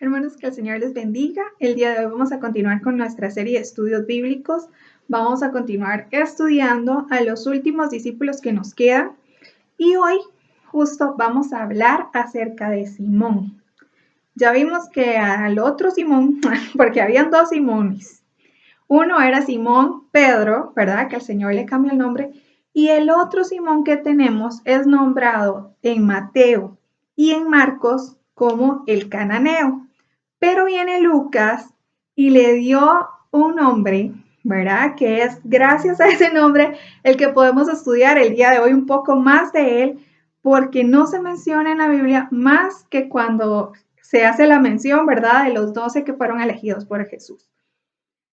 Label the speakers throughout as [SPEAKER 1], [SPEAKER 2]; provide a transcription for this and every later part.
[SPEAKER 1] Hermanos, que el Señor les bendiga. El día de hoy vamos a continuar con nuestra serie de estudios bíblicos. Vamos a continuar estudiando a los últimos discípulos que nos quedan. Y hoy justo vamos a hablar acerca de Simón. Ya vimos que al otro Simón, porque habían dos Simones. Uno era Simón Pedro, ¿verdad? Que el Señor le cambia el nombre. Y el otro Simón que tenemos es nombrado en Mateo y en Marcos como el cananeo. Pero viene Lucas y le dio un nombre, ¿verdad? Que es gracias a ese nombre el que podemos estudiar el día de hoy un poco más de él, porque no se menciona en la Biblia más que cuando se hace la mención, ¿verdad? De los 12 que fueron elegidos por Jesús.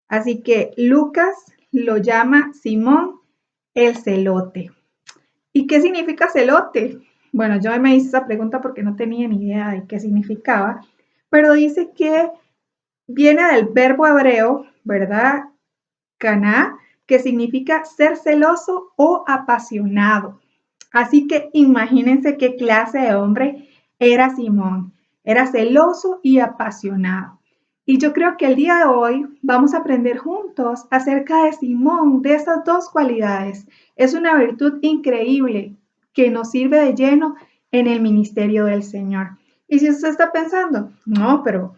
[SPEAKER 1] Así que Lucas lo llama Simón el celote. ¿Y qué significa celote? Bueno, yo me hice esa pregunta porque no tenía ni idea de qué significaba, pero dice que viene del verbo hebreo, ¿verdad? Caná, que significa ser celoso o apasionado. Así que imagínense qué clase de hombre era Simón. Era celoso y apasionado. Y yo creo que el día de hoy vamos a aprender juntos acerca de Simón, de estas dos cualidades. Es una virtud increíble que nos sirve de lleno en el ministerio del Señor. Y si usted está pensando, no, pero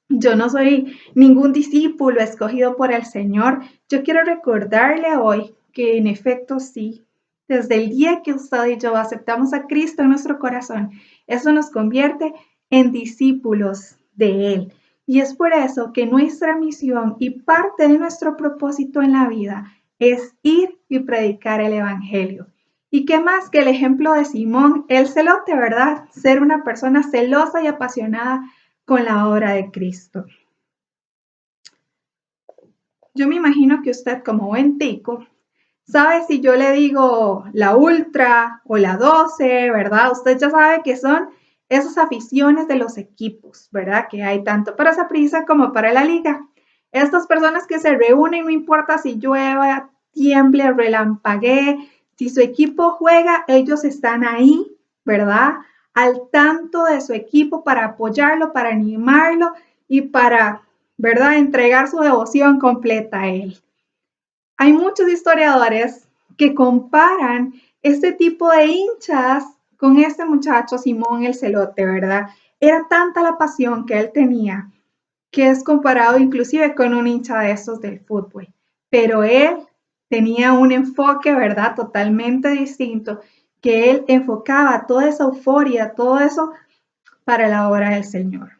[SPEAKER 1] yo no soy ningún discípulo escogido por el Señor. Yo quiero recordarle hoy que en efecto sí, desde el día que usted y yo aceptamos a Cristo en nuestro corazón, eso nos convierte en discípulos de Él. Y es por eso que nuestra misión y parte de nuestro propósito en la vida es ir y predicar el Evangelio. ¿Y qué más que el ejemplo de Simón, el celote, verdad? Ser una persona celosa y apasionada con la obra de Cristo. Yo me imagino que usted, como buen tico, sabe si yo le digo la ultra o la 12, ¿verdad? Usted ya sabe que son esas aficiones de los equipos, ¿verdad? Que hay tanto para Saprissa como para la liga. Estas personas que se reúnen, no importa si llueva, tiemble, relampaguee, si su equipo juega, ellos están ahí, ¿verdad? Al tanto de su equipo para apoyarlo, para animarlo y para, ¿verdad? Entregar su devoción completa a él. Hay muchos historiadores que comparan este tipo de hinchas con este muchacho Simón el Celote, ¿verdad? Era tanta la pasión que él tenía que es comparado inclusive con un hincha de estos del fútbol. Pero él tenía un enfoque, ¿verdad? Totalmente distinto, que él enfocaba toda esa euforia, todo eso para la obra del Señor.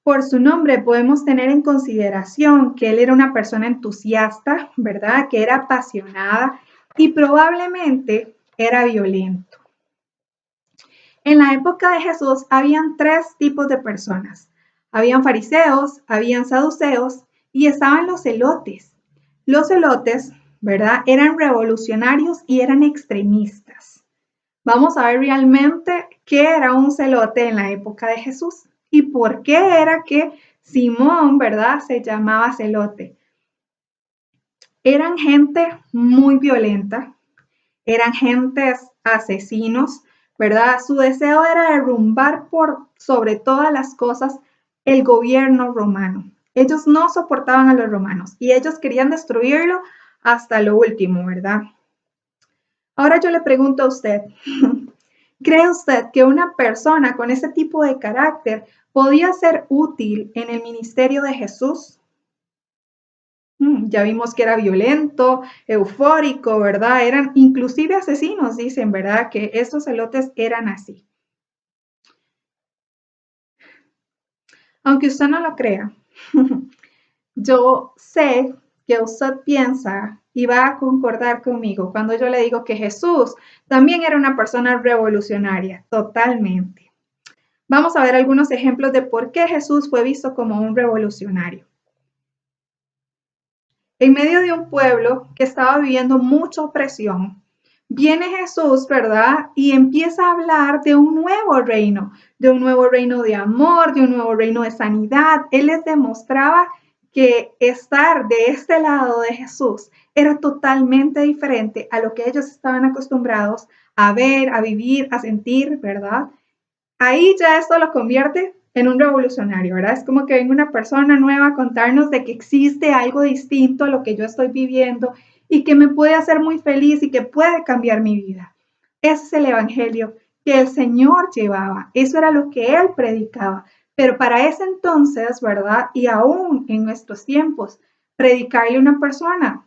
[SPEAKER 1] Por su nombre podemos tener en consideración que él era una persona entusiasta, ¿verdad? Que era apasionada y probablemente era violento. En la época de Jesús habían tres tipos de personas. Habían fariseos, habían saduceos y estaban los celotes. Los celotes, ¿verdad? Eran revolucionarios y eran extremistas. Vamos a ver realmente qué era un celote en la época de Jesús y por qué era que Simón, ¿verdad?, se llamaba celote. Eran gente muy violenta, eran gentes asesinos, ¿verdad? Su deseo era derrumbar por sobre todas las cosas el gobierno romano. Ellos no soportaban a los romanos y ellos querían destruirlo hasta lo último, ¿verdad? Ahora yo le pregunto a usted, ¿cree usted que una persona con ese tipo de carácter podía ser útil en el ministerio de Jesús? Ya vimos que era violento, eufórico, ¿verdad? Eran inclusive asesinos, dicen, ¿verdad? Que estos celotes eran así. Aunque usted no lo crea, yo sé que usted piensa y va a concordar conmigo cuando yo le digo que Jesús también era una persona revolucionaria, totalmente. Vamos a ver algunos ejemplos de por qué Jesús fue visto como un revolucionario. En medio de un pueblo que estaba viviendo mucha opresión, viene Jesús, ¿verdad? Y empieza a hablar de un nuevo reino de amor, de un nuevo reino de sanidad. Él les demostraba que estar de este lado de Jesús era totalmente diferente a lo que ellos estaban acostumbrados a ver, a vivir, a sentir, ¿verdad? Ahí ya esto lo convierte en un revolucionario, ¿verdad? Es como que venga una persona nueva a contarnos de que existe algo distinto a lo que yo estoy viviendo y que me puede hacer muy feliz y que puede cambiar mi vida. Ese es el evangelio que el Señor llevaba. Eso era lo que Él predicaba. Pero para ese entonces, ¿verdad? Y aún en nuestros tiempos, predicarle a una persona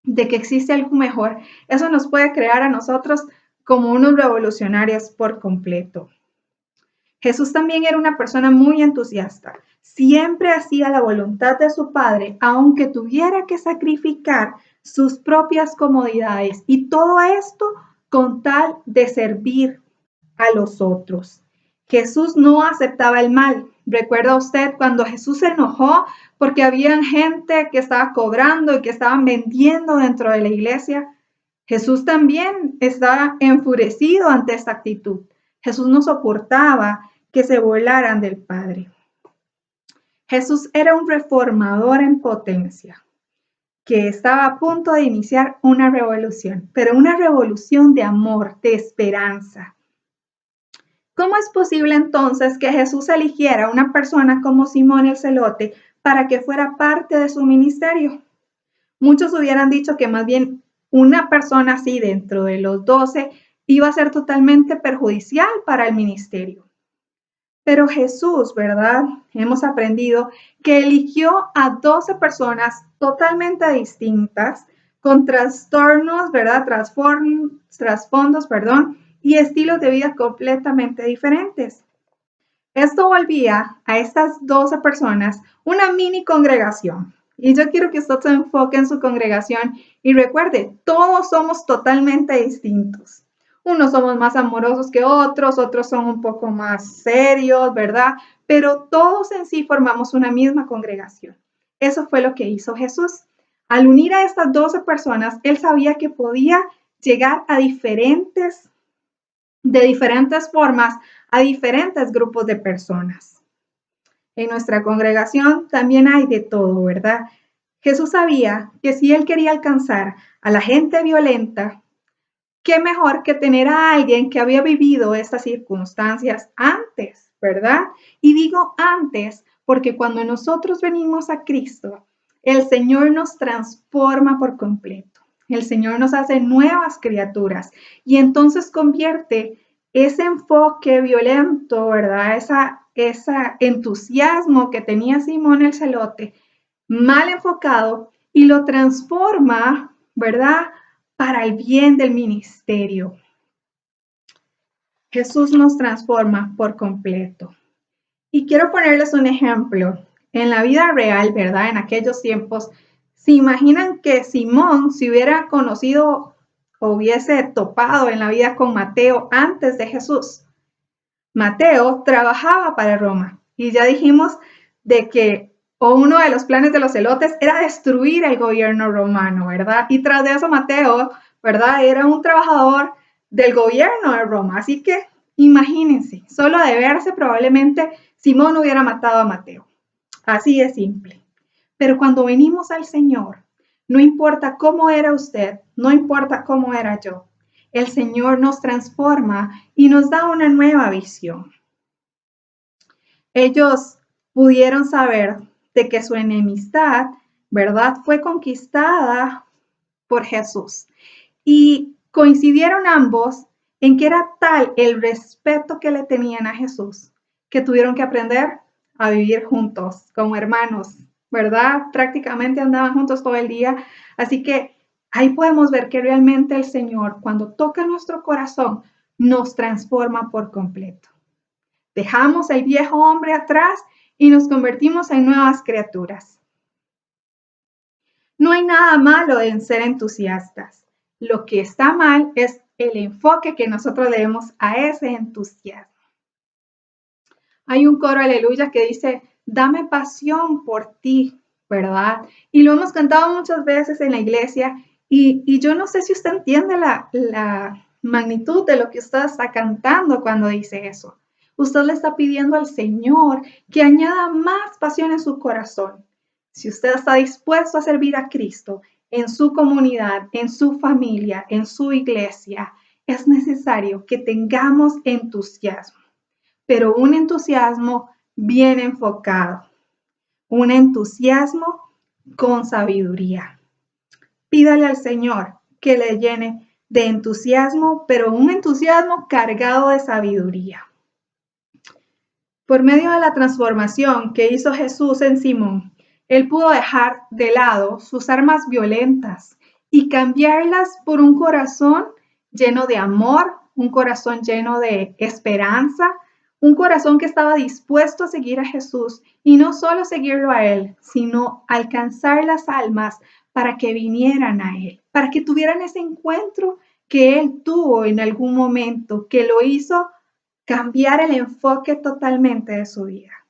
[SPEAKER 1] de que existe algo mejor, eso nos puede crear a nosotros como unos revolucionarios por completo. Jesús también era una persona muy entusiasta. Siempre hacía la voluntad de su Padre, aunque tuviera que sacrificar sus propias comodidades. Y todo esto con tal de servir a los otros. Jesús no aceptaba el mal. ¿Recuerda usted cuando Jesús se enojó porque había gente que estaba cobrando y que estaban vendiendo dentro de la iglesia? Jesús también estaba enfurecido ante esta actitud. Jesús no soportaba que se burlaran del Padre. Jesús era un reformador en potencia que estaba a punto de iniciar una revolución, pero una revolución de amor, de esperanza. ¿Cómo es posible entonces que Jesús eligiera a una persona como Simón el Celote para que fuera parte de su ministerio? Muchos hubieran dicho que más bien una persona así dentro de los 12 iba a ser totalmente perjudicial para el ministerio. Pero Jesús, ¿verdad? Hemos aprendido que eligió a 12 personas totalmente distintas, con trastornos, ¿verdad? Trasfondos, perdón, y estilos de vida completamente diferentes. Esto volvía a estas 12 personas una mini congregación. Y yo quiero que usted se enfoque en su congregación y recuerde, todos somos totalmente distintos. Unos somos más amorosos que otros, otros son un poco más serios, ¿verdad? Pero todos en sí formamos una misma congregación. Eso fue lo que hizo Jesús. Al unir a estas 12 personas, él sabía que podía llegar a de diferentes formas a diferentes grupos de personas. En nuestra congregación también hay de todo, ¿verdad? Jesús sabía que si él quería alcanzar a la gente violenta, qué mejor que tener a alguien que había vivido estas circunstancias antes, ¿verdad? Y digo antes porque cuando nosotros venimos a Cristo, el Señor nos transforma por completo. El Señor nos hace nuevas criaturas y entonces convierte ese enfoque violento, ¿verdad? Ese entusiasmo que tenía Simón el Celote, mal enfocado, y lo transforma, ¿verdad? Para el bien del ministerio. Jesús nos transforma por completo. Y quiero ponerles un ejemplo. En la vida real, ¿verdad? En aquellos tiempos, ¿se imaginan que Simón se hubiera conocido o hubiese topado en la vida con Mateo antes de Jesús? Mateo trabajaba para Roma y ya dijimos de que uno de los planes de los celotes era destruir el gobierno romano, ¿verdad? Y tras de eso Mateo, ¿verdad? Era un trabajador del gobierno de Roma. Así que imagínense, solo de verse probablemente Simón hubiera matado a Mateo. Así de simple. Pero cuando venimos al Señor, no importa cómo era usted, no importa cómo era yo, el Señor nos transforma y nos da una nueva visión. Ellos pudieron saber de que su enemistad, ¿verdad?, fue conquistada por Jesús. Y coincidieron ambos en que era tal el respeto que le tenían a Jesús que tuvieron que aprender a vivir juntos como hermanos, ¿verdad? Prácticamente andaban juntos todo el día. Así que ahí podemos ver que realmente el Señor, cuando toca nuestro corazón, nos transforma por completo. Dejamos el viejo hombre atrás y nos convertimos en nuevas criaturas. No hay nada malo en ser entusiastas. Lo que está mal es el enfoque que nosotros le demos a ese entusiasmo. Hay un coro, aleluya, que dice, dame pasión por ti, ¿verdad? Y lo hemos cantado muchas veces en la iglesia y yo no sé si usted entiende la magnitud de lo que usted está cantando cuando dice eso. Usted le está pidiendo al Señor que añada más pasión en su corazón. Si usted está dispuesto a servir a Cristo en su comunidad, en su familia, en su iglesia, es necesario que tengamos entusiasmo. pero un entusiasmo bien enfocado, un entusiasmo con sabiduría. Pídale al Señor que le llene de entusiasmo, pero un entusiasmo cargado de sabiduría. Por medio de la transformación que hizo Jesús en Simón, él pudo dejar de lado sus armas violentas y cambiarlas por un corazón lleno de amor, un corazón lleno de esperanza, un corazón que estaba dispuesto a seguir a Jesús y no solo seguirlo a él, sino alcanzar las almas para que vinieran a él, para que tuvieran ese encuentro que él tuvo en algún momento, que lo hizo cambiar el enfoque totalmente de su vida,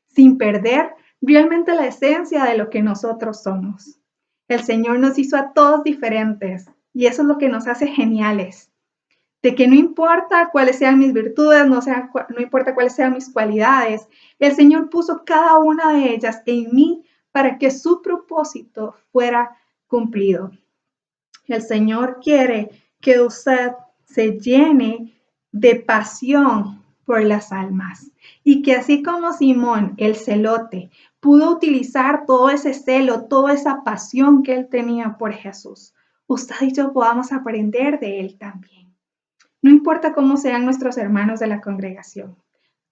[SPEAKER 1] sin perder realmente la esencia de lo que nosotros somos. El Señor nos hizo a todos diferentes y eso es lo que nos hace geniales. De que no importa cuáles sean mis virtudes, no importa cuáles sean mis cualidades, el Señor puso cada una de ellas en mí para que su propósito fuera cumplido. El Señor quiere que usted se llene de pasión por las almas y que así como Simón, el celote, pudo utilizar todo ese celo, toda esa pasión que él tenía por Jesús, usted y yo podamos aprender de él también. No importa cómo sean nuestros hermanos de la congregación,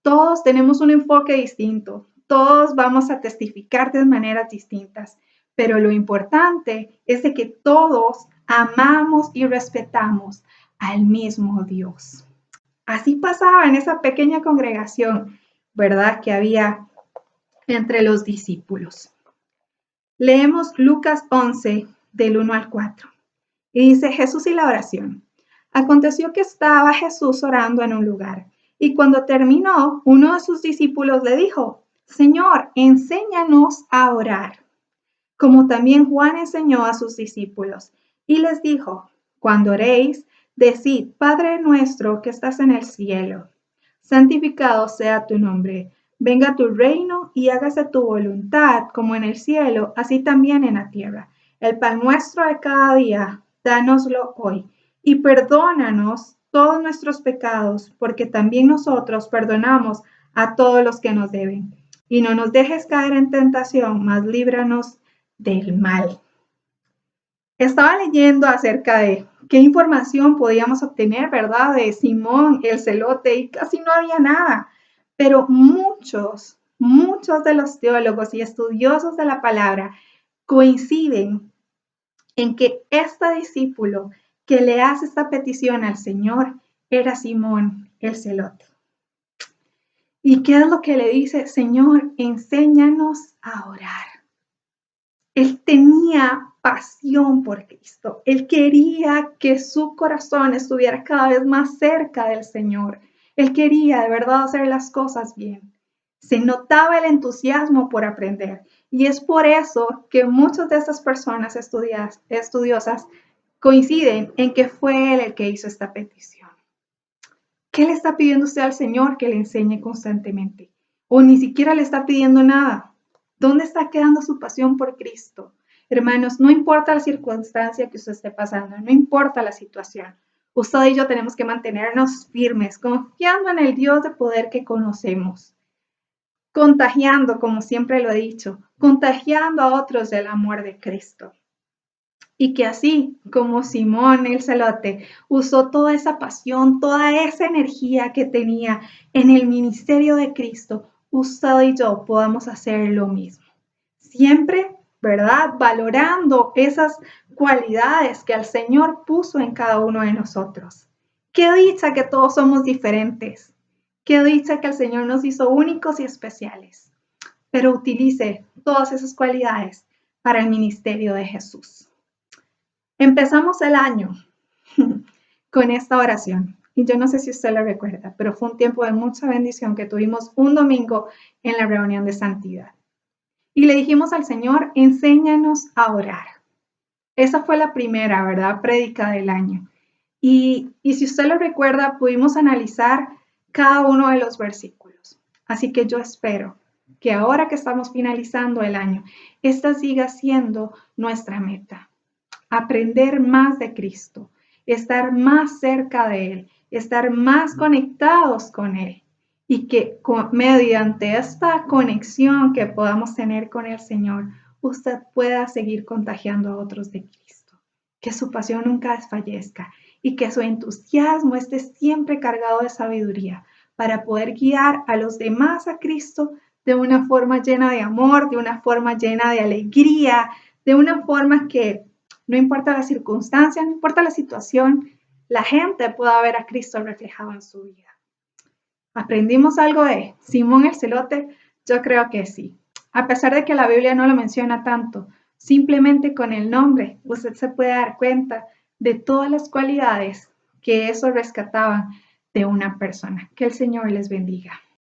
[SPEAKER 1] todos tenemos un enfoque distinto, todos vamos a testificar de maneras distintas, pero lo importante es de que todos amamos y respetamos al mismo Dios. Así pasaba en esa pequeña congregación, ¿verdad? Que había entre los discípulos. Leemos Lucas 11, del 1 al 4. Y dice Jesús y la oración. Aconteció que estaba Jesús orando en un lugar, y cuando terminó, uno de sus discípulos le dijo, Señor, enséñanos a orar, como también Juan enseñó a sus discípulos. Y les dijo, cuando oréis, decid, Padre nuestro que estás en el cielo, santificado sea tu nombre, venga tu reino y hágase tu voluntad como en el cielo, así también en la tierra. El pan nuestro de cada día, dánoslo hoy, y perdónanos todos nuestros pecados, porque también nosotros perdonamos a todos los que nos deben. Y no nos dejes caer en tentación, mas líbranos del mal. Estaba leyendo acerca de qué información podíamos obtener, ¿verdad? De Simón, el celote, y casi no había nada. Pero muchos de los teólogos y estudiosos de la palabra coinciden en que este discípulo que le hace esta petición al Señor era Simón, el celote. ¿Y qué es lo que le dice? Señor, enséñanos a orar. Él tenía pasión por Cristo. Él quería que su corazón estuviera cada vez más cerca del Señor. Él quería de verdad hacer las cosas bien. Se notaba el entusiasmo por aprender. Y es por eso que muchas de estas personas estudiosas coinciden en que fue él el que hizo esta petición. ¿Qué le está pidiendo usted al Señor que le enseñe constantemente? O ni siquiera le está pidiendo nada. ¿Dónde está quedando su pasión por Cristo? Hermanos, no importa la circunstancia que usted esté pasando, no importa la situación. Usted y yo tenemos que mantenernos firmes, confiando en el Dios de poder que conocemos. Contagiando, como siempre lo he dicho, contagiando a otros del amor de Cristo. Y que así como Simón el celote usó toda esa pasión, toda esa energía que tenía en el ministerio de Cristo, usted y yo podamos hacer lo mismo. Siempre, ¿verdad? Valorando esas cualidades que el Señor puso en cada uno de nosotros. Qué dicha que todos somos diferentes. Qué dicha que el Señor nos hizo únicos y especiales. Pero utilice todas esas cualidades para el ministerio de Jesús. Empezamos el año con esta oración. Y yo no sé si usted lo recuerda, pero fue un tiempo de mucha bendición que tuvimos un domingo en la reunión de santidad. Y le dijimos al Señor, enséñanos a orar. Esa fue la primera, ¿verdad? Prédica del año. Y si usted lo recuerda, pudimos analizar cada uno de los versículos. Así que yo espero que ahora que estamos finalizando el año, esta siga siendo nuestra meta. Aprender más de Cristo, estar más cerca de Él, estar más conectados con Él y que mediante esta conexión que podamos tener con el Señor, usted pueda seguir contagiando a otros de Cristo, que su pasión nunca desfallezca y que su entusiasmo esté siempre cargado de sabiduría para poder guiar a los demás a Cristo de una forma llena de amor, de una forma llena de alegría, de una forma que no importa la circunstancia, no importa la situación, la gente pueda ver a Cristo reflejado en su vida. ¿Aprendimos algo de Simón el Celote? Yo creo que sí. A pesar de que la Biblia no lo menciona tanto, simplemente con el nombre usted se puede dar cuenta de todas las cualidades que eso rescataban de una persona. Que el Señor les bendiga.